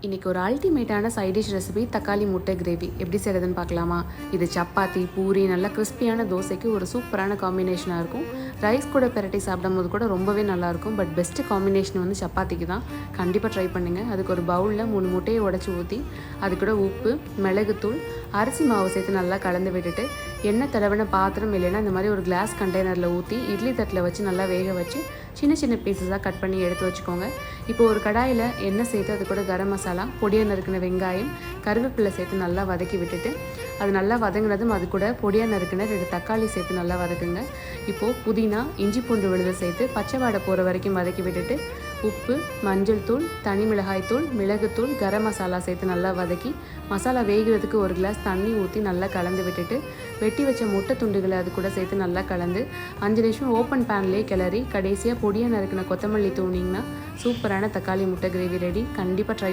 இன்றைக்கி ஒரு அல்டிமேட்டான side dish recipe தக்காளி முட்டை கிரேவி எப்படி செய்கிறதுன்னு பார்க்கலாமா. இது சப்பாத்தி, பூரி, நல்லா கிறிஸ்பியான தோசைக்கு ஒரு சூப்பரான காம்பினேஷனாக இருக்கும். ரைஸ் கூட பெரட்டி சாப்பிடும்போது கூட ரொம்பவே நல்லாயிருக்கும். பட் பெஸ்ட்டு காம்பினேஷன் வந்து சப்பாத்திக்கு தான். கண்டிப்பாக ட்ரை பண்ணுங்கள். அதுக்கு ஒரு பவுலில் 3 முட்டையை உடச்சி ஊற்றி அது கூட உப்பு, மிளகுத்தூள், அரிசி மாவு சேர்த்து நல்லா கலந்து விட்டுட்டு எண்ணெய் தடவின பாத்திரம் இல்லைன்னா இந்த மாதிரி ஒரு கிளாஸ் கண்டெய்னரில் ஊற்றி இட்லி தட்டில் வச்சு நல்லா வேக வச்சு சின்ன சின்ன பீசஸாக கட் பண்ணி எடுத்து வச்சுக்கோங்க. இப்போ ஒரு கடாயில் எண்ணெய் சேர்த்து அது கூட கரம் மசாலா, பொடியாக நறுக்கின வெங்காயம், கருவேப்பிலை சேர்த்து நல்லா வதக்கி விட்டுட்டு அது நல்லா வதங்கினதும் அது கூட பொடியாக நறுக்கின 2 தக்காளி சேர்த்து நல்லா வதக்குங்க. இப்போது புதினா, இஞ்சி பூண்டு விழுது சேர்த்து பச்சை வாடை போகிற வரைக்கும் வதக்கி விட்டுட்டு உப்பு, மஞ்சள் தூள், தனி மிளகாய் தூள், மிளகுத்தூள், கரம் மசாலா சேர்த்து நல்லா வதக்கி மசாலா வேகிறதுக்கு ஒரு கிளாஸ் தண்ணி ஊற்றி நல்லா கலந்து விட்டுட்டு வெட்டி வச்ச முட்டை துண்டுகளை அது கூட சேர்த்து நல்லா கலந்து 5 நிமிஷம் ஓப்பன் பேன்லேயே கிளறி கடைசியாக பொடியாக நறுக்கின கொத்தமல்லி தூணிங்கன்னா சூப்பரான தக்காளி முட்டை கிரேவி ரெடி. கண்டிப்பாக ட்ரை